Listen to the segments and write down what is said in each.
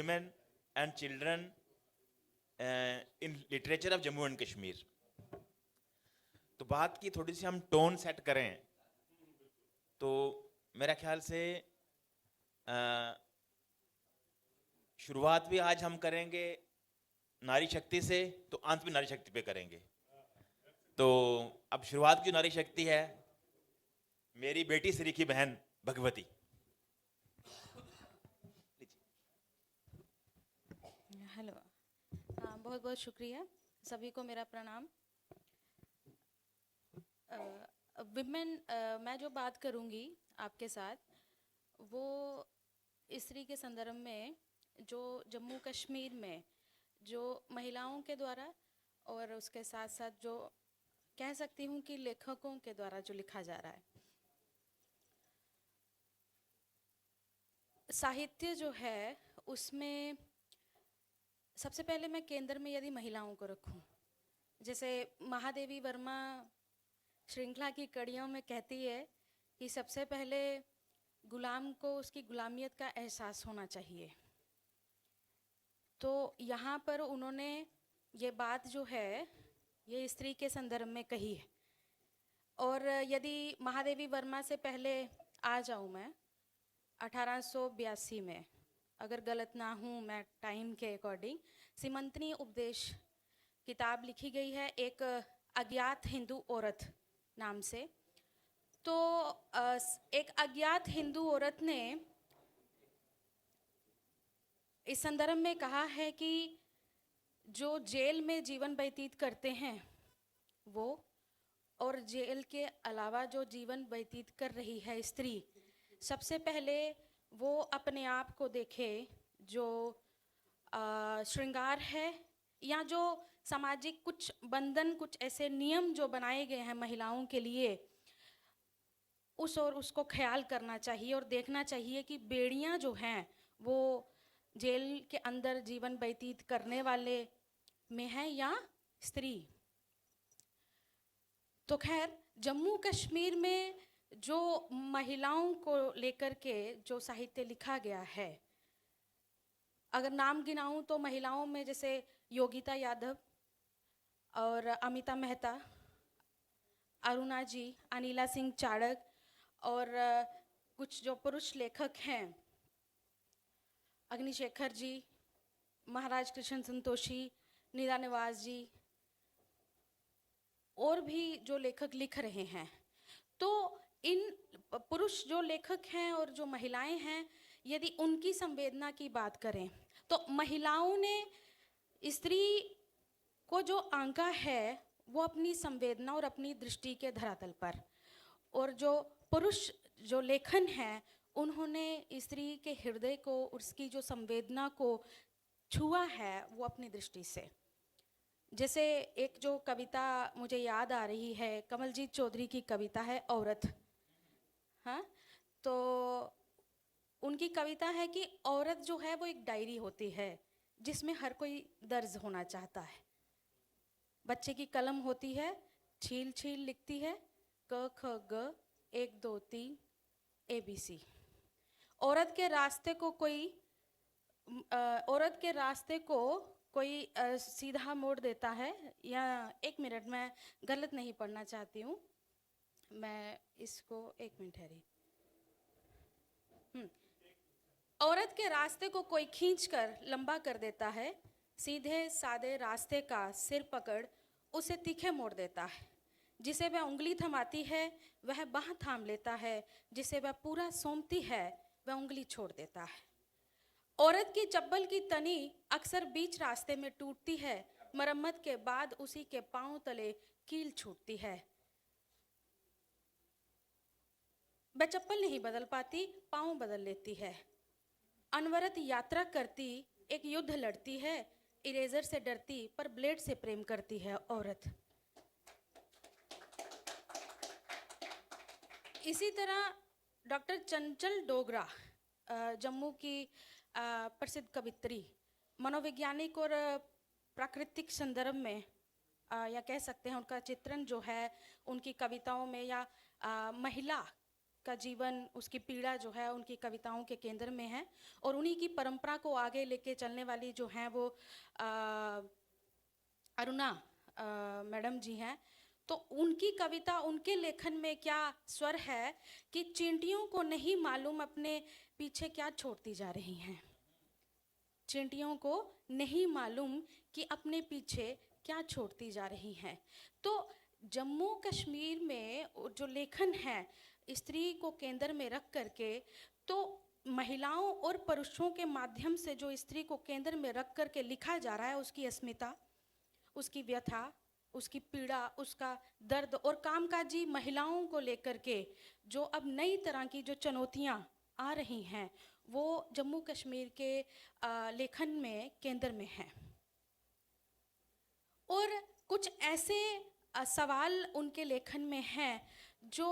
women and children in literature of Jammu and Kashmir. तो बात की थोड़ी सी हम टोन सेट करें तो मेरा ख्याल से शुरुआत भी आज हम करेंगे नारी शक्ति से, तो अंत भी नारी शक्ति पे करेंगे। तो अब शुरुआत की नारी शक्ति है मेरी बेटी श्री की बहन भगवती। हेलो, बहुत बहुत शुक्रिया, सभी को मेरा प्रणाम। विमेन, मैं जो बात करूंगी आपके साथ वो स्त्री के संदर्भ में जो जम्मू कश्मीर में जो महिलाओं के द्वारा और उसके साथ साथ जो कह सकती हूँ कि लेखकों के द्वारा जो लिखा जा रहा है। साहित्य जो है उसमें सबसे पहले मैं केंद्र में यदि महिलाओं को रखूं, जैसे महादेवी वर्मा श्रृंखला की कड़ियों में कहती है कि सबसे पहले गुलाम को उसकी गुलामियत का एहसास होना चाहिए। तो यहाँ पर उन्होंने ये बात जो है ये स्त्री के संदर्भ में कही है। और यदि महादेवी वर्मा से पहले आ जाऊँ मैं 1882 में, अगर गलत ना हूँ मैं टाइम के अकॉर्डिंग, सीमंतनी उपदेश किताब लिखी गई है एक अज्ञात हिंदू औरत नाम से। तो एक अज्ञात हिंदू औरत ने इस संदर्भ में कहा है कि जो जेल में जीवन व्यतीत करते हैं वो, और जेल के अलावा जो जीवन व्यतीत कर रही है स्त्री, सबसे पहले वो अपने आप को देखे जो श्रृंगार है या जो सामाजिक कुछ बंधन, कुछ ऐसे नियम जो बनाए गए हैं महिलाओं के लिए, उस और उसको ख्याल करना चाहिए और देखना चाहिए कि बेड़ियां जो हैं वो जेल के अंदर जीवन व्यतीत करने वाले में है या स्त्री। तो खैर जम्मू कश्मीर में जो महिलाओं को लेकर के जो साहित्य लिखा गया है, अगर नाम गिनाऊं तो महिलाओं में जैसे योगिता यादव और अमिता मेहता, अरुणा जी, अनिला सिंह चाड़क, और कुछ जो पुरुष लेखक हैं अग्निशेखर जी, महाराज कृष्ण संतोषी, नीरा निवास जी, और भी जो लेखक लिख रहे हैं। तो इन पुरुष जो लेखक हैं और जो महिलाएं हैं, यदि उनकी संवेदना की बात करें तो महिलाओं ने स्त्री को जो आंका है वो अपनी संवेदना और अपनी दृष्टि के धरातल पर, और जो पुरुष जो लेखन है उन्होंने स्त्री के हृदय को, उसकी जो संवेदना को छुआ है वो अपनी दृष्टि से। जैसे एक जो कविता मुझे याद आ रही है, कमलजीत चौधरी की कविता है औरत। हाँ, तो उनकी कविता है कि औरत जो है वो एक डायरी होती है जिसमें हर कोई दर्ज होना चाहता है। बच्चे की कलम होती है, छील छील लिखती है क ख ग 1 2 3 ABC। औरत के रास्ते को कोई सीधा मोड़ देता है, या 1 मिनट, मैं गलत नहीं पढ़ना चाहती हूँ, मैं इसको 1 मिनट ठहरी। औरत के रास्ते को कोई खींचकर लंबा कर देता है, सीधे सादे रास्ते का सिर पकड़ उसे तीखे मोड़ देता है। जिसे वह उंगली थमाती है वह बाह थाम लेता है, जिसे वह पूरा सौंपती है वह उंगली छोड़ देता है। औरत की चप्पल की तनी अक्सर बीच रास्ते में टूटती है, मरम्मत के बाद उसी के पांव तले कील छूटती है। वह चप्पल नहीं बदल पाती, पांव बदल लेती है। अनवरत यात्रा करती, एक युद्ध लड़ती है, इरेजर से डरती पर ब्लेड से प्रेम करती है औरत। इसी तरह डॉक्टर चंचल डोगरा, जम्मू की प्रसिद्ध कवित्री, मनोवैज्ञानिक और प्राकृतिक संदर्भ में या कह सकते हैं उनका चित्रण जो है उनकी कविताओं में, या महिला उसका जीवन, उसकी पीड़ा जो है उनकी कविताओं के केंद्र में है। और उन्हीं की परंपरा को आगे लेके चलने वाली जो हैं वो अरुणा मैडम जी हैं। तो उनकी कविता, उनके लेखन में क्या स्वर है कि चींटियों को नहीं मालूम अपने पीछे क्या छोड़ती जा रही हैं। चींटियों को नहीं मालूम कि अपने पीछे क्या छोड़ती जा रही हैं। तो जम्मू कश्मीर में जो लेखन है स्त्री को केंद्र में रख करके, तो महिलाओं और पुरुषों के माध्यम से जो स्त्री को केंद्र में रख करके लिखा जा रहा है, उसकी अस्मिता, उसकी व्यथा, उसकी पीड़ा, उसका दर्द और कामकाजी महिलाओं को लेकर के जो अब नई तरह की जो चुनौतियां आ रही हैं, वो जम्मू कश्मीर के लेखन में केंद्र में है। और कुछ ऐसे सवाल उनके लेखन में हैं जो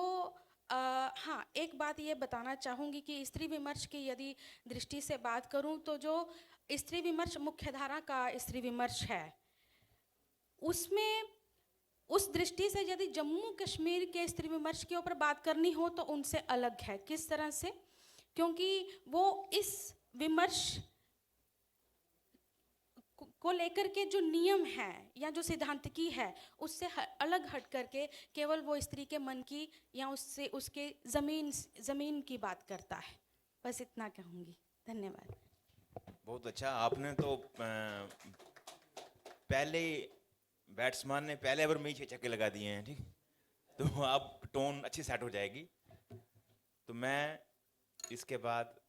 हाँ, एक बात ये बताना चाहूँगी कि स्त्री विमर्श की यदि दृष्टि से बात करूँ तो जो स्त्री विमर्श मुख्यधारा का स्त्री विमर्श है, उसमें उस दृष्टि से यदि जम्मू कश्मीर के स्त्री विमर्श के ऊपर बात करनी हो तो उनसे अलग है। किस तरह से? क्योंकि वो इस विमर्श को लेकर के जो नियम है या जो सिद्धांतिकी है उससे अलग हट करके केवल वो स्त्री के मन की या उससे उसके ज़मीन की बात करता है। बस इतना कहूँगी। धन्यवाद। बहुत अच्छा। आपने तो पहले बैट्समैन ने पहले ओवर में ही 6 छक्के लगा दिए हैं, ठीक। तो आप टोन अच्छी सेट हो जाएगी। तो मैं इसके बाद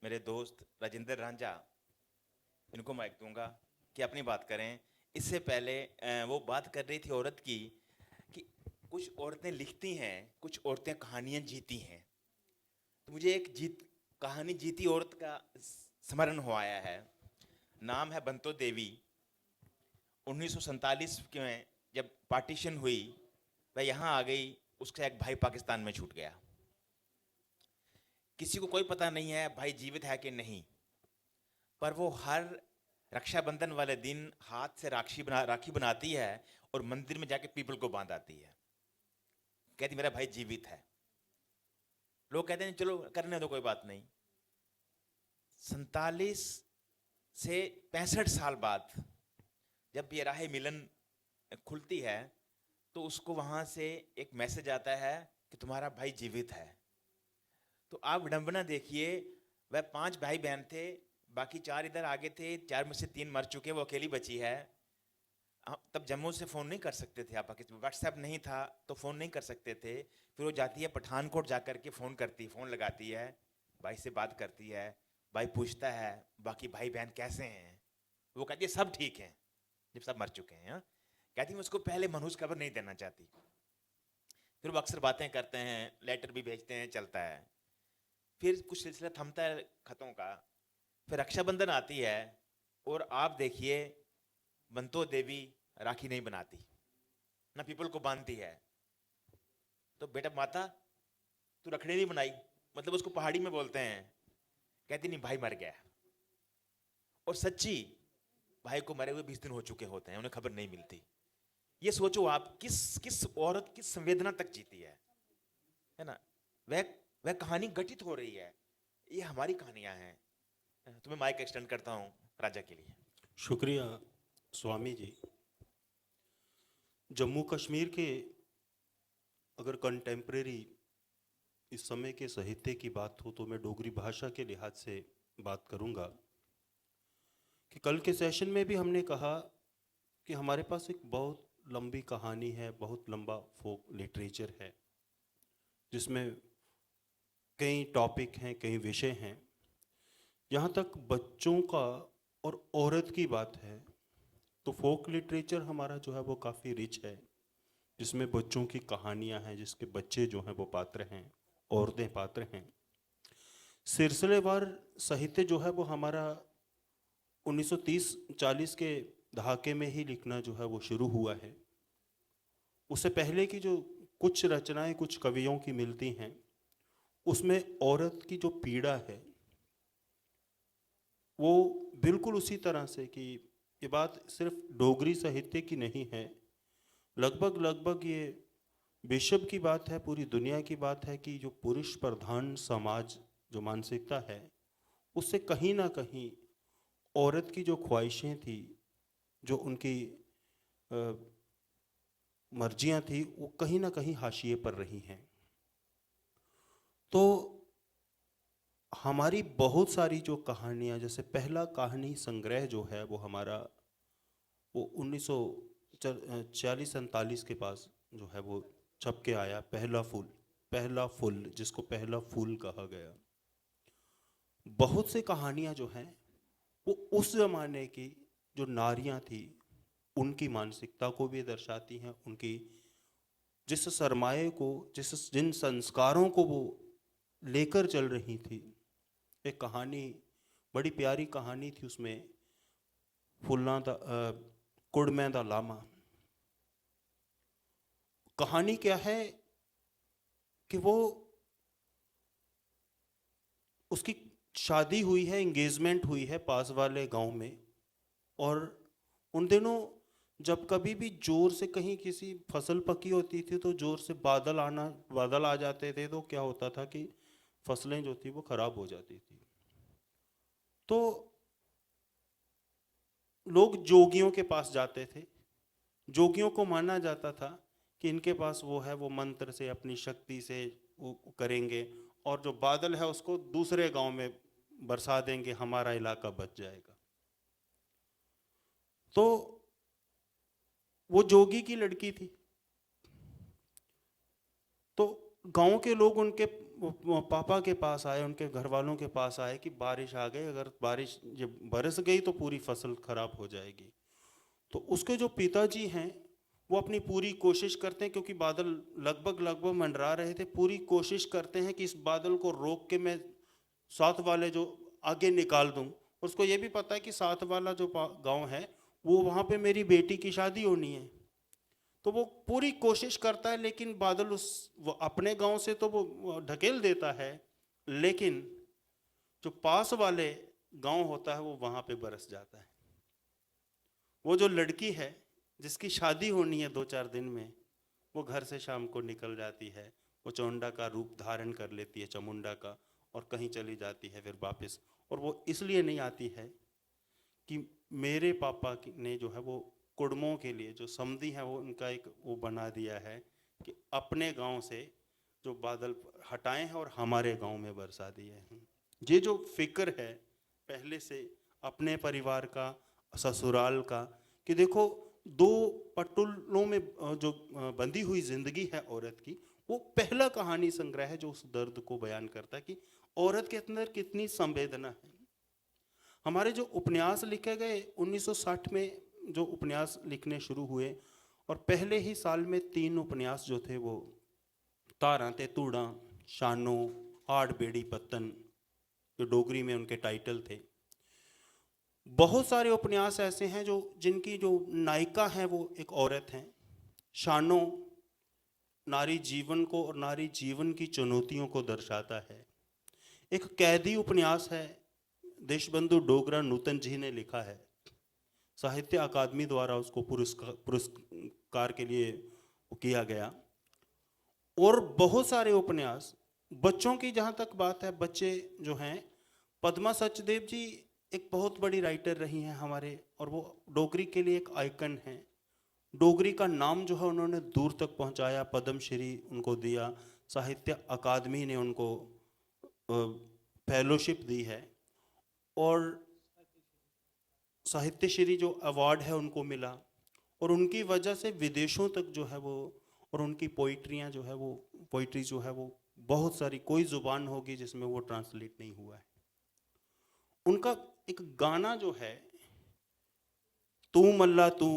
मेरे दोस्त राजेंद्र रांझा, इनको माइक दूंगा कि अपनी बात करें। इससे पहले वो बात कर रही थी औरत की कि कुछ औरतें लिखती हैं, कुछ औरतें कहानियाँ जीती हैं। तो मुझे एक कहानी जीती औरत का स्मरण हो आया है। नाम है बंतो देवी। 1947 में जब पार्टीशन हुई, वह यहाँ आ गई। उसका एक भाई पाकिस्तान में छूट गया। किसी को कोई पता नहीं है भाई जीवित है कि नहीं, पर वो हर रक्षाबंधन वाले दिन हाथ से राखी बनाती है और मंदिर में जाके पीपल को बांध आती है। कहती मेरा भाई जीवित है। लोग कहते हैं चलो करने दो, कोई बात नहीं। 47 से 65 साल बाद जब ये राह मिलन खुलती है तो उसको वहां से एक मैसेज आता है कि तुम्हारा भाई जीवित है। तो आप विडंबना देखिए, वह 5 भाई बहन थे, बाकी 4 इधर आगे थे, 4 में से 3 मर चुके, वो अकेली बची है। तब जम्मू से फ़ोन नहीं कर सकते थे आप, व्हाट्सएप नहीं था तो फ़ोन नहीं कर सकते थे। फिर वो जाती है पठानकोट, जाकर के फ़ोन लगाती है, भाई से बात करती है। भाई पूछता है बाकी भाई बहन कैसे हैं। वो कहती है सब ठीक हैं, जब सब मर चुके हैं। कहती मैं उसको पहले मनहूस खबर नहीं देना चाहती। फिर वो अक्सर बातें करते हैं, लेटर भी भेजते हैं, चलता है। फिर कुछ सिलसिला थमता है खतों का। फिर रक्षाबंधन आती है और आप देखिए बंतो देवी राखी नहीं बनाती, ना पीपल को बांधती है। तो बेटा माता तू रखड़ी नहीं बनाई, मतलब उसको पहाड़ी में बोलते हैं। कहती नहीं भाई मर गया। और सच्ची भाई को मरे हुए 20 दिन हो चुके होते हैं, उन्हें खबर नहीं मिलती। ये सोचो आप किस औरत किस संवेदना तक जीती है ना। वह कहानी घटित हो रही है। ये हमारी कहानियां हैं। तुम्हें माइक एक्सटेंड करता हूं राजा के लिए। शुक्रिया स्वामी जी। जम्मू कश्मीर के अगर कंटेम्प्रेरी इस समय के साहित्य की बात हो तो मैं डोगरी भाषा के लिहाज से बात करूंगा कि कल के सेशन में भी हमने कहा कि हमारे पास एक बहुत लंबी कहानी है, बहुत लंबा फोक लिटरेचर है, जिसमें कई टॉपिक हैं, कई विषय हैं। यहाँ तक बच्चों का और औरत की बात है तो फोक लिटरेचर हमारा जो है वो काफ़ी रिच है, जिसमें बच्चों की कहानियाँ हैं, जिसके बच्चे जो हैं वो पात्र हैं, औरतें पात्र हैं। सिलसिलेवार साहित्य जो है वो हमारा 1930-40 के दहाके में ही लिखना जो है वो शुरू हुआ है। उससे पहले की जो कुछ रचनाएं कुछ कवियों की मिलती हैं, उसमें औरत की जो पीड़ा है वो बिल्कुल उसी तरह से कि ये बात सिर्फ डोगरी साहित्य की नहीं है, लगभग ये विश्व की बात है, पूरी दुनिया की बात है कि जो पुरुष प्रधान समाज जो मानसिकता है, उससे कहीं ना कहीं औरत की जो ख्वाहिशें थी, जो उनकी मर्जियां थी, वो कहीं ना कहीं हाशिए पर रही हैं। तो हमारी बहुत सारी जो कहानियां, जैसे पहला कहानी संग्रह जो है वो हमारा, वो 1940-47 के पास जो है वो छप के आया। पहला फूल जिसको पहला फूल कहा गया। बहुत से कहानियां जो हैं वो उस जमाने की जो नारियां थी उनकी मानसिकता को भी दर्शाती हैं, उनकी जिस सरमाए को, जिन संस्कारों को वो लेकर चल रही थी। एक कहानी, बड़ी प्यारी कहानी थी उसमें, फुल्लां दा कुड़मै दा लामा। कहानी क्या है कि वो, उसकी शादी हुई है, एंगेजमेंट हुई है पास वाले गांव में। और उन दिनों जब कभी भी जोर से कहीं किसी फसल पकी होती थी तो जोर से बादल आ जाते थे, तो क्या होता था कि फसलें जो थी वो खराब हो जाती थी। तो लोग जोगियों के पास जाते थे। जोगियों को माना जाता था कि इनके पास वो है, वो मंत्र से अपनी शक्ति से वो करेंगे और जो बादल है उसको दूसरे गांव में बरसा देंगे, हमारा इलाका बच जाएगा। तो वो जोगी की लड़की थी। तो गांव के लोग उनके पापा के पास आए, उनके घर वालों के पास आए कि बारिश आ गई, अगर बारिश ये बरस गई तो पूरी फसल खराब हो जाएगी। तो उसके जो पिताजी हैं वो अपनी पूरी कोशिश करते हैं, क्योंकि बादल लगभग मंडरा रहे थे, पूरी कोशिश करते हैं कि इस बादल को रोक के मैं साथ वाले जो आगे निकाल दूं। उसको ये भी पता है कि साथ वाला जो गांव है वो वहाँ पे मेरी बेटी की शादी होनी है। तो वो पूरी कोशिश करता है, लेकिन बादल वो अपने गांव से तो वो ढकेल देता है, लेकिन जो पास वाले गांव होता है वो वहाँ पे बरस जाता है। वो जो लड़की है जिसकी शादी होनी है 2-4 दिन में, वो घर से शाम को निकल जाती है, वो चौंडा का रूप धारण कर लेती है, चामुंडा का, और कहीं चली जाती है फिर वापस। और वो इसलिए नहीं आती है कि मेरे पापा ने जो है वो कुड़मों के लिए जो समधी है वो उनका एक वो बना दिया है कि अपने गांव से जो बादल हटाए हैं और हमारे गांव में बरसा दिए हैं। ये जो फिक्र है पहले से अपने परिवार का, ससुराल का, कि देखो दो पटुलों में जो बंधी हुई जिंदगी है औरत की, वो पहला कहानी संग्रह है जो उस दर्द को बयान करता है कि औरत के अंदर कितनी संवेदना है। हमारे जो उपन्यास लिखे गए 1960 में, जो उपन्यास लिखने शुरू हुए, और पहले ही साल में 3 उपन्यास जो थे वो तारा ते तूड़ा, शानो, हाड़ बेड़ी पत्तन, जो डोगरी में उनके टाइटल थे। बहुत सारे उपन्यास ऐसे हैं जो जिनकी जो नायिका है वो एक औरत है। शानो नारी जीवन को और नारी जीवन की चुनौतियों को दर्शाता है। एक कैदी उपन्यास है, देशबंधु डोगरा नूतन जी ने लिखा है, साहित्य अकादमी द्वारा उसको पुरस्कार के लिए किया गया। और बहुत सारे उपन्यास, बच्चों की जहाँ तक बात है, बच्चे जो हैं, पद्मा सचदेव जी एक बहुत बड़ी राइटर रही हैं हमारे, और वो डोगरी के लिए एक आइकन है। डोगरी का नाम जो है उन्होंने दूर तक पहुंचाया, पद्म श्री उनको दिया, साहित्य अकादमी ने उनको फेलोशिप दी है, और साहित्य श्री जो अवार्ड है उनको मिला। और उनकी वजह से विदेशों तक जो है वो, और उनकी पोइट्रियाँ जो है वो, पोइट्री जो है वो बहुत सारी, कोई जुबान होगी जिसमें वो ट्रांसलेट नहीं हुआ है। उनका एक गाना जो है, तू मल्ला तू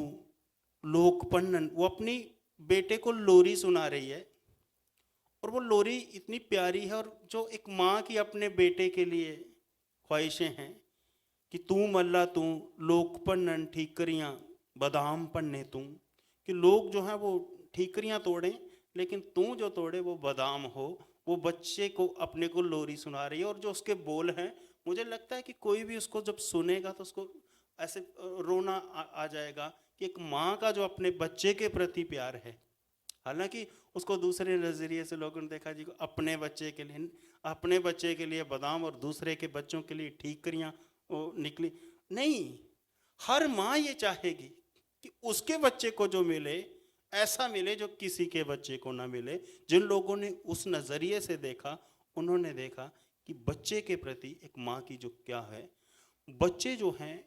लोक पन्नन, वो अपनी बेटे को लोरी सुना रही है, और वो लोरी इतनी प्यारी है, और जो एक माँ की अपने बेटे के लिए ख्वाहिशें हैं कि तू मल्ला तू लोक पन्नन ठीकरियाँ बादाम पन्ने तू, कि लोग जो हैं वो ठीकरियाँ तोड़ें लेकिन तू जो तोड़े वो बादाम हो। वो बच्चे को अपने को लोरी सुना रही है, और जो उसके बोल हैं, मुझे लगता है कि कोई भी उसको जब सुनेगा तो उसको ऐसे रोना आ जाएगा कि एक माँ का जो अपने बच्चे के प्रति प्यार है। हालांकि उसको दूसरे नज़रिए से लोगों ने देखा जी अपने बच्चे के लिए बादाम और दूसरे के बच्चों के लिए ठीकरियाँ वो निकली। नहीं, हर माँ ये चाहेगी कि उसके बच्चे को जो मिले ऐसा मिले जो किसी के बच्चे को ना मिले। जिन लोगों ने उस नज़रिए से देखा, उन्होंने देखा कि बच्चे के प्रति एक माँ की जो क्या है। बच्चे जो हैं,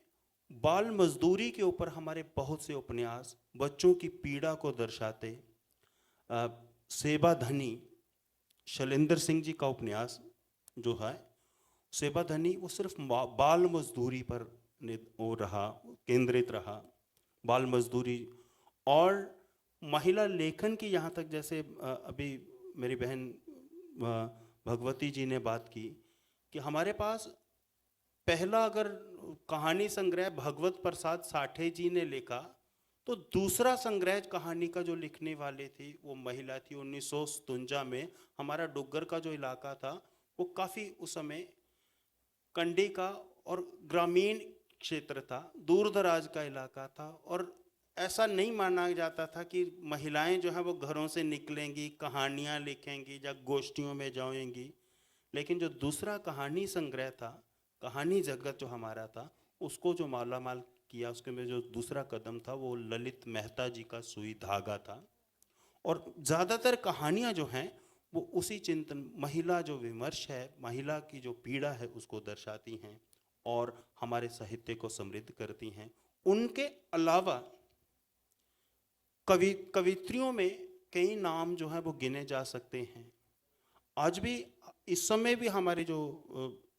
बाल मजदूरी के ऊपर हमारे बहुत से उपन्यास बच्चों की पीड़ा को दर्शाते। सेवा धनी शैलेंद्र सिंह जी का उपन्यास जो है सेवा धनी, वो सिर्फ बाल मजदूरी पर वो रहा, केंद्रित रहा, बाल मजदूरी। और महिला लेखन की यहाँ तक, जैसे अभी मेरी बहन भगवती जी ने बात की कि हमारे पास पहला अगर कहानी संग्रह भगवत प्रसाद साठे जी ने लिखा, तो दूसरा संग्रह कहानी का जो लिखने वाले थी वो महिला थी। 1957 में हमारा डुग्गर का जो इलाका था वो काफ़ी उस समय कंडी का और ग्रामीण क्षेत्र था, दूर दराज का इलाका था। और ऐसा नहीं माना जाता था कि महिलाएं जो है वो घरों से निकलेंगी, कहानियाँ लिखेंगी या गोष्ठियों में जाएंगी। लेकिन जो दूसरा कहानी संग्रह था, कहानी जगत जो हमारा था, उसको जो मालामाल किया, उसके में जो दूसरा कदम था वो ललित मेहता जी का सुई धागा था। और ज़्यादातर कहानियाँ जो हैं वो उसी चिंतन, महिला जो विमर्श है, महिला की जो पीड़ा है उसको दर्शाती हैं और हमारे साहित्य को समृद्ध करती हैं। उनके अलावा कवित्रियों में कई नाम जो हैं वो गिने जा सकते हैं। आज भी इस समय भी हमारे जो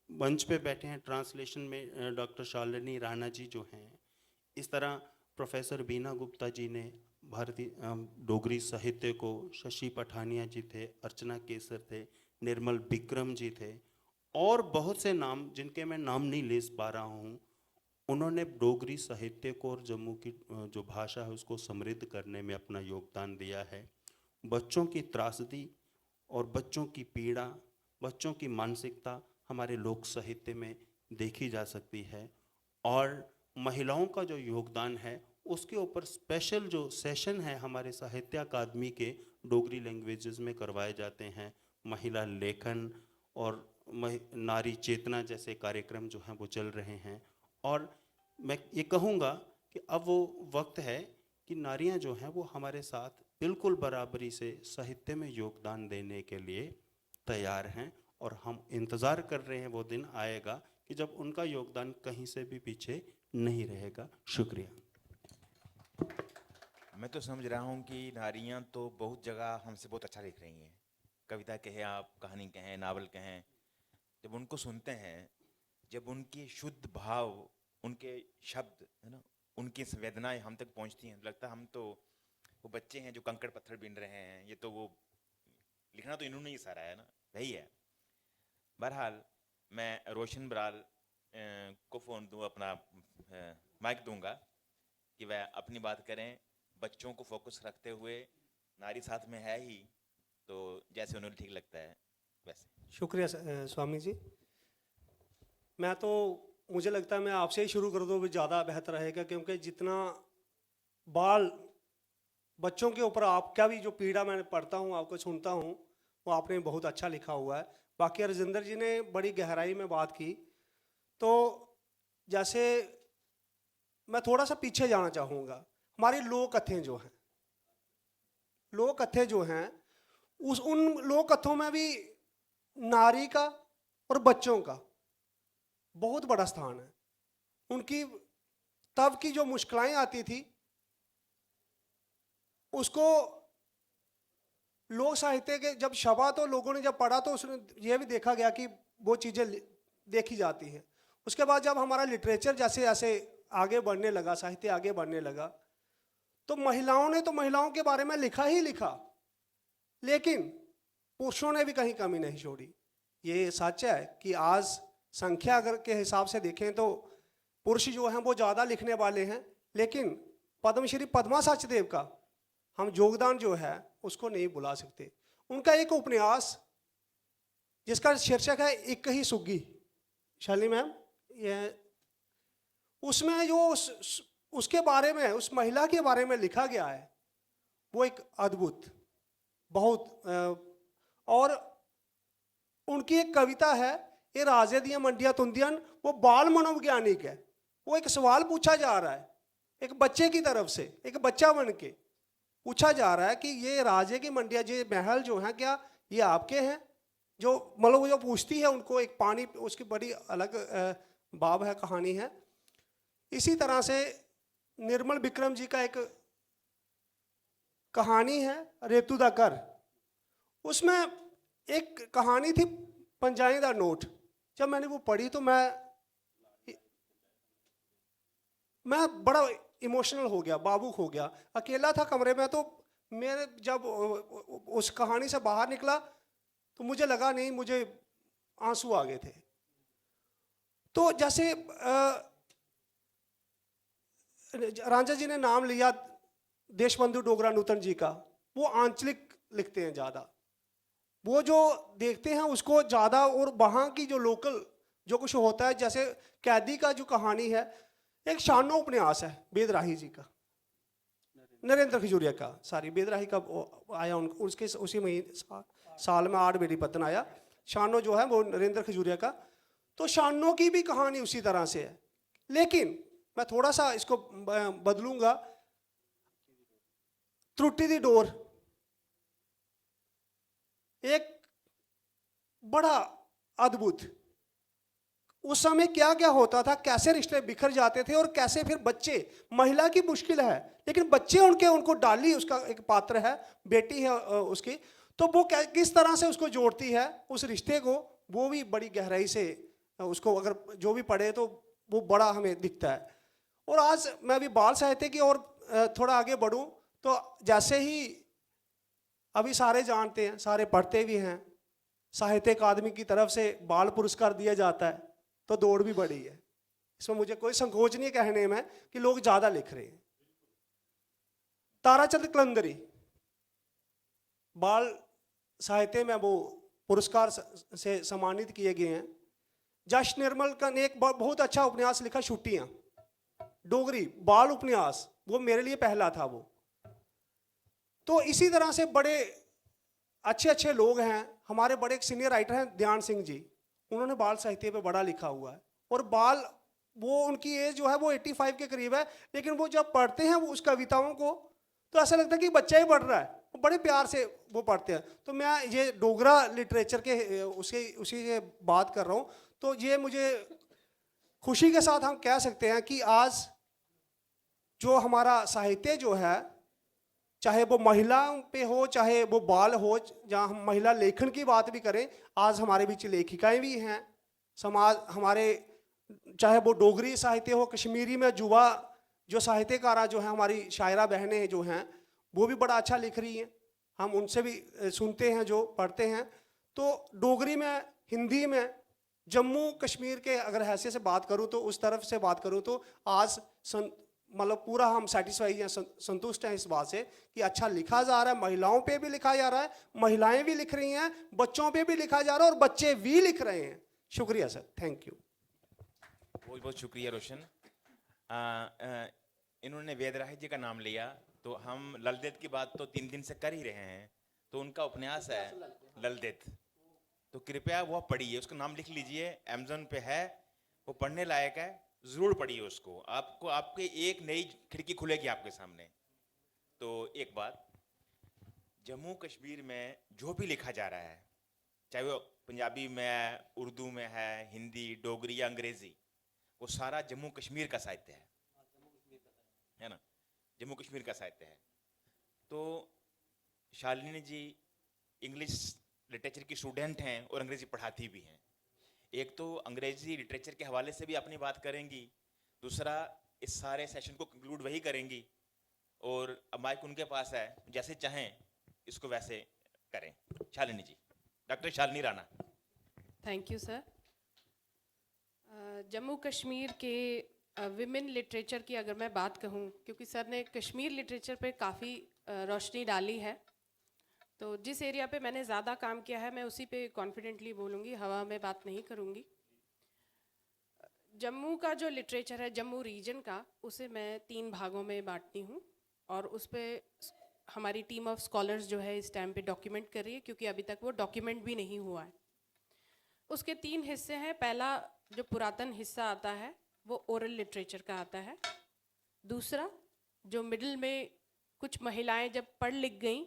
मंच पे बैठे हैं ट्रांसलेशन में डॉक्टर शालिनी राणा जी जो हैं, इस तरह प्रोफेसर बीना गुप्ता जी ने भारतीय डोगरी साहित्य को, शशि पठानिया जी थे, अर्चना केसर थे, निर्मल विक्रम जी थे और बहुत से नाम जिनके मैं नाम नहीं ले पा रहा हूँ, उन्होंने डोगरी साहित्य को और जम्मू की जो भाषा है उसको समृद्ध करने में अपना योगदान दिया है। बच्चों की त्रासदी और बच्चों की पीड़ा, बच्चों की मानसिकता हमारे लोक साहित्य में देखी जा सकती है। और महिलाओं का जो योगदान है उसके ऊपर स्पेशल जो सेशन है हमारे साहित्य अकादमी के डोगरी लैंग्वेजेस में करवाए जाते हैं। महिला लेखन और नारी चेतना जैसे कार्यक्रम जो हैं वो चल रहे हैं। और मैं ये कहूँगा कि अब वो वक्त है कि नारियाँ जो हैं वो हमारे साथ बिल्कुल बराबरी से साहित्य में योगदान देने के लिए तैयार हैं और हम इंतज़ार कर रहे हैं वो दिन आएगा कि जब उनका योगदान कहीं से भी पीछे नहीं रहेगा। शुक्रिया। मैं तो समझ रहा हूँ कि नारियाँ तो बहुत जगह हमसे बहुत अच्छा लिख रही हैं। कविता कहें आप, कहानी कहें, नावल कहें, जब उनको सुनते हैं, जब उनकी शुद्ध भाव, उनके शब्द है ना, उनकी संवेदनाएं हम तक पहुँचती हैं, लगता है हम तो वो बच्चे हैं जो कंकड़ पत्थर बीन रहे हैं। ये तो वो लिखना तो इन्होंने ही सारा है ना, वही है। बहरहाल मैं रोशन बराल को फ़ोन दूँ, अपना माइक दूंगा कि वह अपनी बात करें, बच्चों को फोकस रखते हुए। नारी साथ में है ही, तो जैसे उन्हें ठीक लगता है वैसे। शुक्रिया स्वामी जी। मुझे लगता है मैं आपसे ही शुरू कर दूँ भी ज़्यादा बेहतर रहेगा, क्योंकि जितना बाल बच्चों के ऊपर आपका भी जो पीड़ा मैं पढ़ता हूँ, आपको सुनता हूँ, वो आपने बहुत अच्छा लिखा हुआ है। बाकी राजेंद्र जी ने बड़ी गहराई में बात की। तो जैसे मैं थोड़ा सा पीछे जाना चाहूँगा। हमारी लोक कथें जो हैं, लोक कथें जो हैं, उन लोक कथों में भी नारी का और बच्चों का बहुत बड़ा स्थान है। उनकी तब की जो मुश्किलें आती थी उसको लोक साहित्य के जब छपा तो लोगों ने जब पढ़ा तो उसने ये भी देखा गया कि वो चीज़ें देखी जाती हैं। उसके बाद जब हमारा लिटरेचर जैसे जैसे आगे बढ़ने लगा, साहित्य आगे बढ़ने लगा, तो महिलाओं ने तो महिलाओं के बारे में लिखा ही लिखा, लेकिन पुरुषों ने भी कहीं कमी नहीं छोड़ी। ये सच है कि आज संख्या अगर के हिसाब से देखें तो पुरुष जो हैं वो ज़्यादा लिखने वाले हैं, लेकिन पद्मश्री पद्मा सचदेव का हम योगदान जो है उसको नहीं भुला सकते। उनका एक उपन्यास जिसका शीर्षक है एक ही सुग्गी, शालिनी मैम, ये उसमें जो उसके बारे में, उस महिला के बारे में लिखा गया है वो एक अद्भुत। बहुत और उनकी एक कविता है, ये राजे दियां मंडियां तुंदियन, वो बाल मनोवैज्ञानिक है। वो एक सवाल पूछा जा रहा है एक बच्चे की तरफ से, एक बच्चा बन के पूछा जा रहा है कि ये राजे की मंडियां, ये महल जो हैं, क्या ये आपके हैं? जो मतलब वो जो पूछती है उनको, एक पानी, उसकी बड़ी अलग बाब है, कहानी है। इसी तरह से निर्मल विक्रम जी का एक कहानी है, रेतू दा कर। उसमें एक कहानी थी, पंजाई दा नोट। जब मैंने वो पढ़ी तो मैं बड़ा इमोशनल हो गया, भावुक हो गया। अकेला था कमरे में, तो मेरे जब उस कहानी से बाहर निकला तो मुझे लगा नहीं, मुझे आंसू आ गए थे। तो जैसे रांझा जी ने नाम लिया देशबंधु डोगरा नूतन जी का, वो आंचलिक लिखते हैं ज़्यादा, वो जो देखते हैं उसको ज़्यादा, और वहाँ की जो लोकल जो कुछ होता है, जैसे कैदी का जो कहानी है, एक शानो उपन्यास है बेदराही जी का, नरेंद्र खजूरिया का, सारी बेदराही का आया उसके उसी महीने साल में 8 बेड़ी पतन आया। शानो जो है वो नरेंद्र खजूरिया का। तो शानो की भी कहानी उसी तरह से है, लेकिन मैं थोड़ा सा इसको बदलूंगा। त्रुटि दी डोर एक बड़ा अद्भुत, उस समय क्या क्या होता था, कैसे रिश्ते बिखर जाते थे, और कैसे फिर बच्चे, महिला की मुश्किल है लेकिन बच्चे उनको डाली, उसका एक पात्र है, बेटी है उसकी, तो वो किस तरह से उसको जोड़ती है उस रिश्ते को, वो भी बड़ी गहराई से उसको अगर जो भी पढ़े तो वो बड़ा हमें दिखता है। और आज मैं भी बाल साहित्य की और थोड़ा आगे बढ़ूं, तो जैसे ही अभी सारे जानते हैं, सारे पढ़ते भी हैं, साहित्य अकादमी की तरफ से बाल पुरस्कार दिया जाता है, तो दौड़ भी बढ़ी है। इसमें मुझे कोई संकोच नहीं कहने में कि लोग ज़्यादा लिख रहे हैं। ताराचंद कलंदरी बाल साहित्य में वो पुरस्कार से सम्मानित किए गए हैं। जश निर्मल का ने एक बहुत अच्छा उपन्यास लिखा, छुट्टियां, डोगरी बाल उपन्यास, वो मेरे लिए पहला था वो। तो इसी तरह से बड़े अच्छे अच्छे लोग हैं। हमारे बड़े एक सीनियर राइटर हैं ध्यान सिंह जी, उन्होंने बाल साहित्य पे बड़ा लिखा हुआ है। और बाल, वो उनकी एज जो है वो 85 के करीब है, लेकिन वो जब पढ़ते हैं वो उस कविताओं को, तो ऐसा लगता है कि बच्चा ही पढ़ रहा है, वो बड़े प्यार से वो पढ़ते हैं। तो मैं ये डोगरा लिटरेचर के उसी से बात कर रहा हूँ। तो ये मुझे खुशी के साथ हम कह सकते हैं कि आज जो हमारा साहित्य जो है, चाहे वो महिलाओं पे हो, चाहे वो बाल हो, जहाँ हम महिला लेखन की बात भी करें, आज हमारे बीच लेखिकाएं भी हैं। समाज हमारे, चाहे वो डोगरी साहित्य हो, कश्मीरी में युवा जो साहित्यकारा जो हैं, हमारी शायरा बहनें जो हैं, वो भी बड़ा अच्छा लिख रही हैं। हम उनसे भी सुनते हैं, जो पढ़ते हैं। तो डोगरी में, हिंदी में, जम्मू कश्मीर के अगर हैसियत से बात करूँ, तो उस तरफ से बात करूँ, तो आज मतलब पूरा हम सेटिस्फाई हैं, संतुष्ट हैं इस बात से कि अच्छा लिखा जा रहा है। महिलाओं पे भी लिखा जा रहा है, महिलाएं भी लिख रही हैं, बच्चों पे भी लिखा जा रहा है, और बच्चे भी लिख रहे हैं। शुक्रिया सर, थैंक यू। बहुत बहुत शुक्रिया रोशन। इन्होंने वेदराही जी का नाम लिया, तो हम ललदेत की बात तो 3 दिन से कर ही रहे हैं। तो उनका उपन्यास है ललदेत, तो कृपया वो पढ़िए, उसका नाम लिख लीजिए, अमेज़न पे है, वो पढ़ने लायक है, ज़रूर पढ़िए उसको। आपको आपके एक नई खिड़की खुलेगी आपके सामने। तो एक बात, जम्मू कश्मीर में जो भी लिखा जा रहा है, चाहे वो पंजाबी में है, उर्दू में है, हिंदी, डोगरी या अंग्रेज़ी, वो सारा जम्मू कश्मीर का साहित्य है ना, जम्मू कश्मीर का साहित्य है। तो शालिनी जी इंग्लिश लिटरेचर की स्टूडेंट हैं और अंग्रेज़ी पढ़ाती भी हैं। एक तो अंग्रेजी लिटरेचर के हवाले से भी अपनी बात करेंगी, दूसरा इस सारे सेशन को कंक्लूड वही करेंगी, और अब माइक उनके पास है, जैसे चाहें इसको वैसे करें। Shalini ji, doctor Shalini Rana. Thank you sir. Jammu Kashmir के विमेन लिटरेचर की अगर मैं बात कहूँ, क्योंकि सर ने कश्मीर लिटरेचर पे काफ़ी रोशनी डाली है, तो जिस एरिया पे मैंने ज़्यादा काम किया है मैं उसी पे कॉन्फिडेंटली बोलूँगी, हवा में बात नहीं करूँगी। जम्मू का जो लिटरेचर है, जम्मू रीजन का, उसे मैं 3 भागों में बांटती हूँ, और उस पे हमारी टीम ऑफ स्कॉलर्स जो है इस टाइम पे डॉक्यूमेंट कर रही है, क्योंकि अभी तक वो डॉक्यूमेंट भी नहीं हुआ है। उसके 3 हिस्से हैं। पहला जो पुरातन हिस्सा आता है वो ओरल लिटरेचर का आता है। दूसरा जो मिडिल में कुछ महिलाएं जब पढ़ लिख गईं,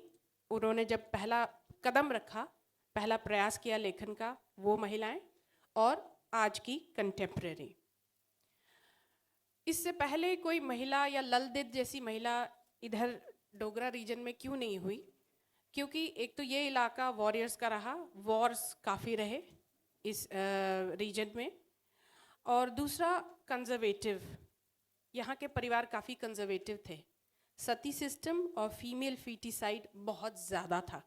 उन्होंने जब पहला कदम रखा, पहला प्रयास किया लेखन का, वो महिलाएं, और आज की कंटेम्प्रेरी। इससे पहले कोई महिला या ललदित जैसी महिला इधर डोगरा रीजन में क्यों नहीं हुई? क्योंकि एक तो ये इलाका वॉरियर्स का रहा, वॉर्स काफ़ी रहे इस रीजन में, और दूसरा कंजर्वेटिव, यहाँ के परिवार काफ़ी कंजर्वेटिव थे। सती सिस्टम और फीमेल फीटिसाइड बहुत ज़्यादा था।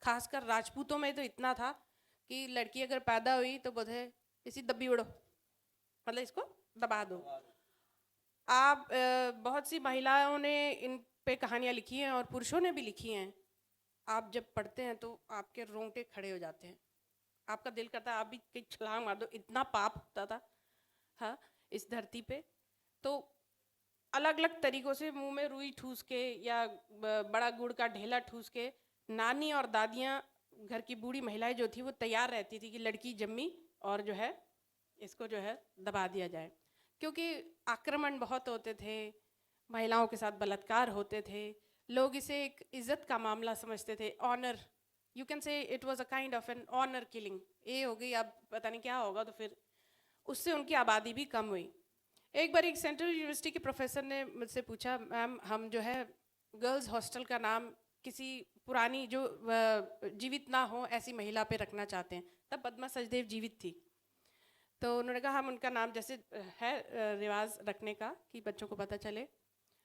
खासकर राजपूतों में तो इतना था कि लड़की अगर पैदा हुई तो बोले इसी दबी उड़ो, मतलब इसको दबा दो। आप बहुत सी महिलाओं ने इन पे कहानियाँ लिखी हैं और पुरुषों ने भी लिखी हैं। आप जब पढ़ते हैं तो आपके रोंगटे खड़े हो जाते हैं, आपका दिल करता है आप भी कहीं छलांग मार दो, इतना पाप होता था हाँ इस धरती पे। तो अलग अलग तरीक़ों से मुंह में रुई ठूस के या बड़ा गुड़ का ढेला ठूस के नानी और दादियाँ, घर की बूढ़ी महिलाएं जो थी वो तैयार रहती थी कि लड़की जम्मी और जो है इसको जो है दबा दिया जाए, क्योंकि आक्रमण बहुत होते थे, महिलाओं के साथ बलात्कार होते थे, लोग इसे एक इज्जत का मामला समझते थे। Honour, you can say it was a kind of an honour killing. ये हो गई, अब पता नहीं क्या होगा। तो फिर उससे उनकी आबादी भी कम हुई। एक बार एक सेंट्रल यूनिवर्सिटी के प्रोफेसर ने मुझसे पूछा, मैम हम जो है गर्ल्स हॉस्टल का नाम किसी पुरानी जो जीवित ना हो ऐसी महिला पे रखना चाहते हैं। तब पद्मा सचदेव जीवित थी, तो उन्होंने कहा हम उनका नाम जैसे है रिवाज रखने का कि बच्चों को पता चले।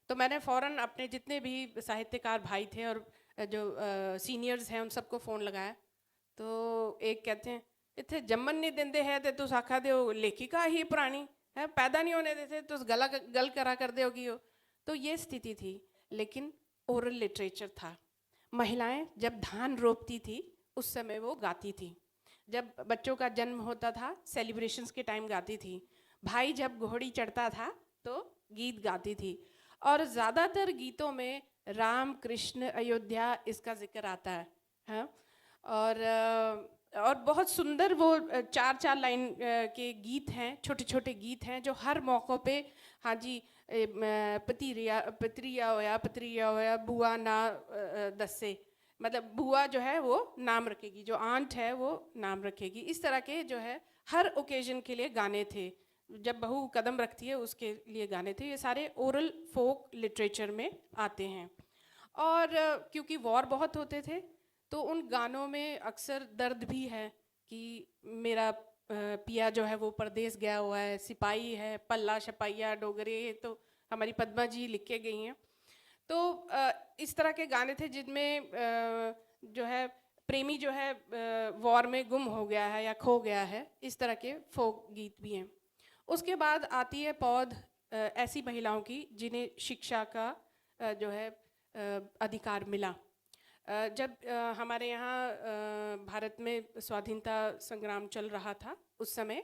तो मैंने फ़ौरन अपने जितने भी साहित्यकार भाई थे और जो सीनियर्स हैं उन सबको फ़ोन लगाया। तो एक कहते हैं इतने जम्मन नहीं देंदे है तो तुस आखा दे लेखिका ही पुरानी है, पैदा नहीं होने देते तो गला गल करा कर दे होगी। तो ये स्थिति थी। लेकिन ओरल लिटरेचर था। महिलाएं जब धान रोपती थी उस समय वो गाती थी, जब बच्चों का जन्म होता था सेलिब्रेशंस के टाइम गाती थी, भाई जब घोड़ी चढ़ता था तो गीत गाती थी। और ज़्यादातर गीतों में राम कृष्ण अयोध्या इसका जिक्र आता है हाँ। और बहुत सुंदर वो 4-4 लाइन के गीत हैं, छोटे छोटे गीत हैं जो हर मौक़ों पे हाँ जी पतरिया होया बुआ ना दस्से, मतलब बुआ जो है वो नाम रखेगी, जो आंट है वो नाम रखेगी। इस तरह के जो है हर ओकेजन के लिए गाने थे, जब बहू कदम रखती है उसके लिए गाने थे। ये सारे ओरल फोक लिटरेचर में आते हैं। और क्योंकि वॉर बहुत होते थे तो उन गानों में अक्सर दर्द भी है कि मेरा पिया जो है वो परदेस गया हुआ है, सिपाही है, पल्ला शपाइया डोगरे, तो हमारी पद्मा जी लिख के गई हैं। तो इस तरह के गाने थे जिनमें जो है प्रेमी जो है वॉर में गुम हो गया है या खो गया है, इस तरह के फोक गीत भी हैं। उसके बाद आती है पौध ऐसी महिलाओं की जिन्हें शिक्षा का जो है अधिकार मिला। जब हमारे यहाँ भारत में स्वाधीनता संग्राम चल रहा था उस समय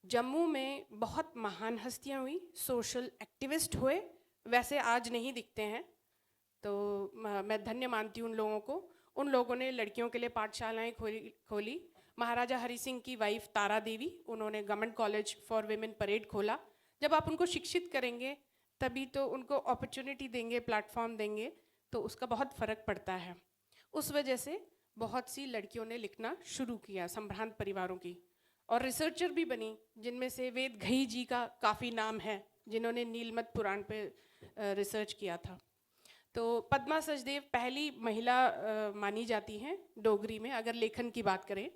जम्मू में बहुत महान हस्तियाँ हुई, सोशल एक्टिविस्ट हुए, वैसे आज नहीं दिखते हैं। तो मैं धन्य मानती हूँ उन लोगों को। उन लोगों ने लड़कियों के लिए पाठशालाएँ खोली। महाराजा हरि सिंह की वाइफ तारा देवी, उन्होंने government college for women parade खोला। जब आप उनको शिक्षित करेंगे तभी तो उनको अपॉर्चुनिटी देंगे, प्लेटफॉर्म देंगे, तो उसका बहुत फ़र्क पड़ता है। उस वजह से बहुत सी लड़कियों ने लिखना शुरू किया, संभ्रांत परिवारों की, और रिसर्चर भी बनी, जिनमें से वेद घई जी का काफ़ी नाम है, जिन्होंने नीलमत पुराण पे रिसर्च किया था। तो पद्मा सचदेव पहली महिला मानी जाती हैं डोगरी में अगर लेखन की बात करें,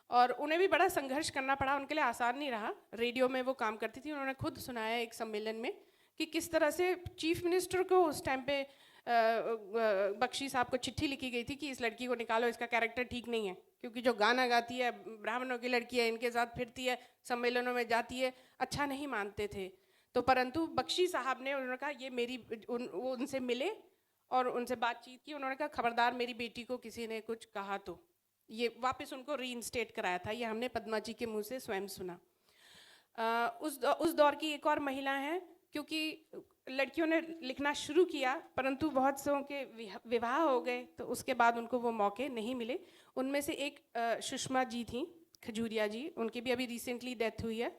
और उन्हें भी बड़ा संघर्ष करना पड़ा, उनके लिए आसान नहीं रहा। रेडियो में वो काम करती थी, उन्होंने खुद सुनाया एक सम्मेलन में कि किस तरह से चीफ मिनिस्टर को उस टाइम पे बख्शी साहब को चिट्ठी लिखी गई थी कि इस लड़की को निकालो, इसका कैरेक्टर ठीक नहीं है, क्योंकि जो गाना गाती है, ब्राह्मणों की लड़की है, इनके साथ फिरती है, सम्मेलनों में जाती है, अच्छा नहीं मानते थे। तो परंतु बख्शी साहब ने, उन्होंने कहा ये मेरी वो उनसे मिले और उनसे बातचीत की। उन्होंने कहा खबरदार मेरी बेटी को किसी ने कुछ कहा तो, ये वापस उनको रीइंस्टेट कराया था। ये हमने पद्मा जी के मुँह से स्वयं सुना। उस दौर की एक और महिला हैं क्योंकि लड़कियों ने लिखना शुरू किया परंतु बहुत से के विवाह हो गए, तो उसके बाद उनको वो मौके नहीं मिले। उनमें से एक सुषमा जी थी, खजूरिया जी, उनकी भी अभी रिसेंटली डेथ हुई है।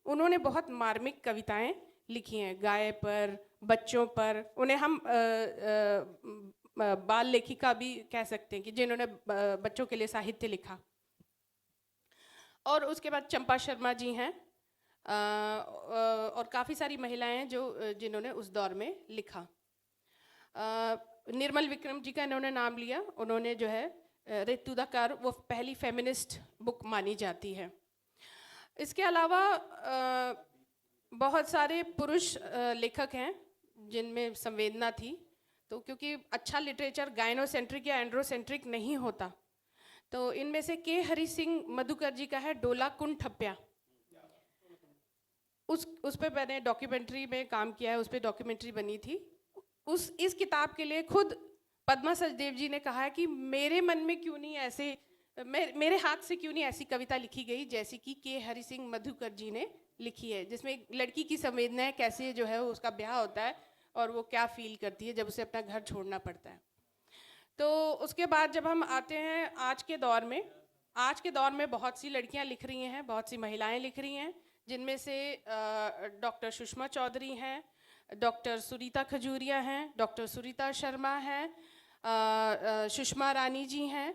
उन्होंने बहुत मार्मिक कविताएं लिखी हैं, गाय पर, बच्चों पर। उन्हें हम बाल लेखिका भी कह सकते हैं कि जिन्होंने बच्चों के लिए साहित्य लिखा। और उसके बाद चंपा शर्मा जी हैं, और काफ़ी सारी महिलाएं हैं जो जिन्होंने उस दौर में लिखा। निर्मल विक्रम जी का इन्होंने नाम लिया। उन्होंने जो है रेतुदाकार, वो पहली फेमिनिस्ट बुक मानी जाती है। इसके अलावा बहुत सारे पुरुष लेखक हैं जिनमें संवेदना थी। तो क्योंकि अच्छा लिटरेचर गायनोसेंट्रिक या एंड्रोसेंट्रिक नहीं होता, तो इनमें से के हरि सिंह मधुकर जी का है डोला कुन ठप्या। उस पे मैंने डॉक्यूमेंट्री में काम किया है, उस पे डॉक्यूमेंट्री बनी थी। इस किताब के लिए खुद पद्मा सचदेव जी ने कहा है कि मेरे मन में क्यों नहीं ऐसे, मेरे हाथ से क्यों नहीं ऐसी कविता लिखी गई जैसी कि के हरि सिंह मधुकर जी ने लिखी है, जिसमें एक लड़की की संवेदनाएं कैसे जो है उसका ब्याह होता है और वो क्या फील करती है जब उसे अपना घर छोड़ना पड़ता है। तो उसके बाद जब हम आते हैं आज के दौर में बहुत सी लड़कियां लिख रही हैं, बहुत सी महिलाएं लिख रही हैं, जिनमें से डॉक्टर सुषमा चौधरी हैं, डॉक्टर सुरीता खजूरिया हैं, डॉक्टर सुरीता शर्मा हैं, सुषमा रानी जी हैं,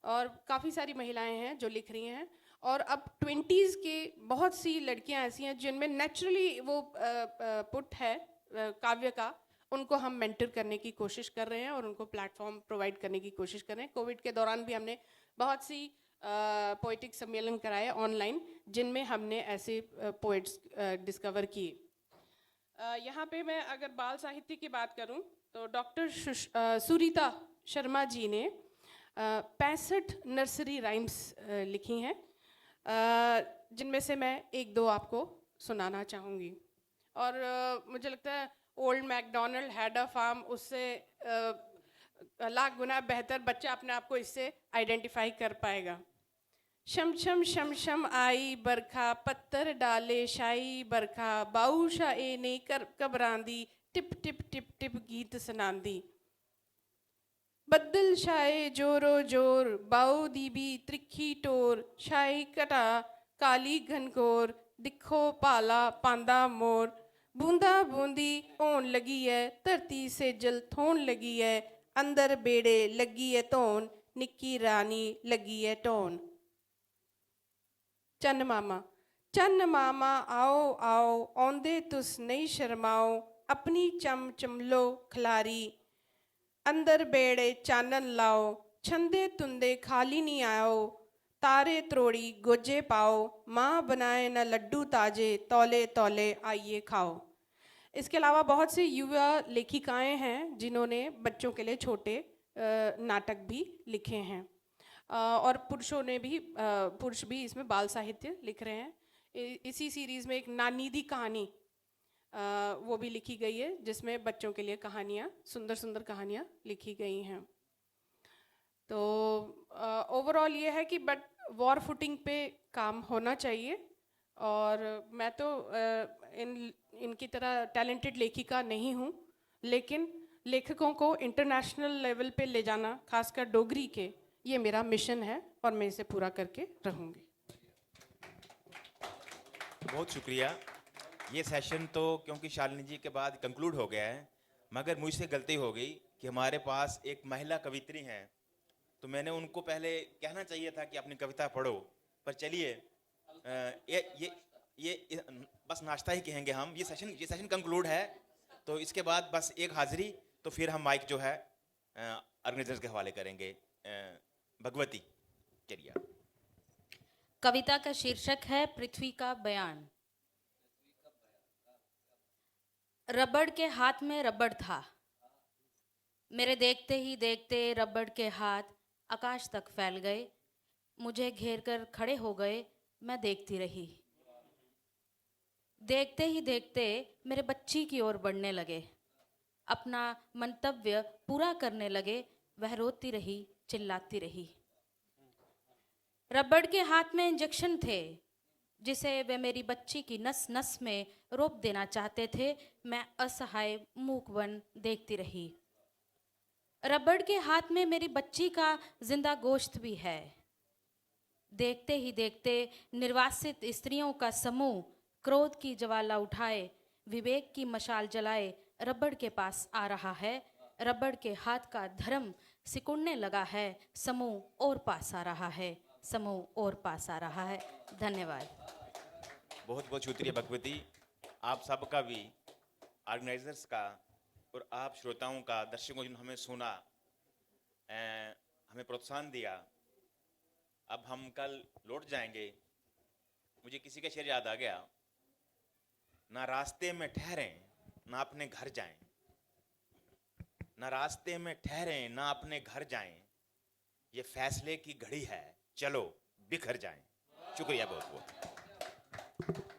और काफ़ी सारी महिलाएं हैं जो लिख रही हैं। और अब 20s के बहुत सी लड़कियां ऐसी हैं जिनमें नेचुरली वो पुट है काव्य का, उनको हम मेंटर करने की कोशिश कर रहे हैं और उनको प्लेटफॉर्म प्रोवाइड करने की कोशिश कर रहे हैं। कोविड के दौरान भी हमने बहुत सी पोइटिक सम्मेलन कराए ऑनलाइन, जिनमें हमने ऐसे पोइट्स डिस्कवर किए। यहाँ पे मैं अगर बाल साहित्य की बात करूँ तो डॉक्टर सुरीता शर्मा जी ने 65 नर्सरी राइम्स लिखी हैं, जिनमें से मैं एक दो आपको सुनाना चाहूँगी। और मुझे लगता है old McDonald had a farm उससे लाख गुना बेहतर बच्चा अपने आप को इससे आइडेंटिफाई कर पाएगा। शम शम शम शम आई बरखा, पत्थर डाले शाई बरखा, बाऊशा ए ने कर कबरांदी, टिप टिप टिप टिप गीत सुनांदी। बद्दल शाए जोरो जोर, बाऊ दीबी त्रिखी टोर, शाही कटा काली घनघोर, दिखो पाला पांदा मोर, बूंदा बूंदी होन लगी है, धरती से जल थोन लगी है, अंदर बेड़े लगी है धोन, निक्की रानी लगी है टोन। चन्न मामा आओ आओ, औंदे तुस नहीं शर्माओ, अपनी चम चमलो खलारी, अंदर बेड़े चानन लाओ, छंदे तुंदे खाली नहीं आओ, तारे त्रोड़ी गोजे पाओ, माँ बनाए न लड्डू ताजे, तौले तौले आइए खाओ। इसके अलावा बहुत सी युवा लेखिकाएं हैं जिन्होंने बच्चों के लिए छोटे नाटक भी लिखे हैं, और पुरुषों ने भी पुरुष भी इसमें बाल साहित्य लिख रहे हैं। इसी सीरीज़ में एक नानी दी कहानी वो भी लिखी गई है, जिसमें बच्चों के लिए कहानियाँ, सुंदर सुंदर कहानियाँ लिखी गई हैं। तो ओवरऑल ये है कि बट वॉर फुटिंग पे काम होना चाहिए, और मैं तो इनकी तरह टैलेंटेड लेखिका नहीं हूँ, लेकिन लेखकों को इंटरनेशनल लेवल पे ले जाना, खासकर डोगरी के, ये मेरा मिशन है और मैं इसे पूरा करके रहूँगी। बहुत शुक्रिया। ये सेशन तो क्योंकि शालिनी जी के बाद कंक्लूड हो गया है, मगर मुझसे गलती हो गई कि हमारे पास एक महिला कवित्री हैं, तो मैंने उनको पहले कहना चाहिए था कि अपनी कविता पढ़ो, पर चलिए ये बस नाश्ता ही कहेंगे हम। ये सेशन कंक्लूड है, तो इसके बाद बस एक हाजिरी, तो फिर हम माइक जो है ऑर्गेनाइजर्स के हवाले करेंगे। भगवती, चलिए। कविता का शीर्षक है पृथ्वी का बयान। रबड़ के हाथ में रबड़ था, मेरे देखते ही देखते रबड़ के हाथ आकाश तक फैल गए, मुझे घेर कर खड़े हो गए, मैं देखती रही। देखते ही देखते मेरे बच्ची की ओर बढ़ने लगे, अपना मंतव्य पूरा करने लगे, वह रोती रही, चिल्लाती रही। रबड़ के हाथ में इंजेक्शन थे जिसे वे मेरी बच्ची की नस नस में रोप देना चाहते थे, मैं असहाय मूक बन देखती रही। रबड़ के हाथ में मेरी बच्ची का जिंदा गोश्त भी है। देखते ही देखते निर्वासित स्त्रियों का समूह क्रोध की ज्वाला उठाए, विवेक की मशाल जलाए रबड़ के पास आ रहा है। रबड़ के हाथ का धर्म सिकुड़ने लगा है, समूह और पास आ रहा है, समूह और पास आ रहा है। धन्यवाद। बहुत बहुत शुक्रिया भगवती, आप सबका भी, ऑर्गेनाइजर्स का और आप श्रोताओं का, दर्शकों जिन्होंने हमें सुना, हमें प्रोत्साहन दिया। अब हम कल लौट जाएंगे। मुझे किसी का शेर याद आ गया, ना रास्ते में ठहरें ना अपने घर जाएं, ना रास्ते में ठहरें ना अपने घर जाएं, ये फैसले की घड़ी है, चलो बिखर जाएं। शुक्रिया बहुत बहुत।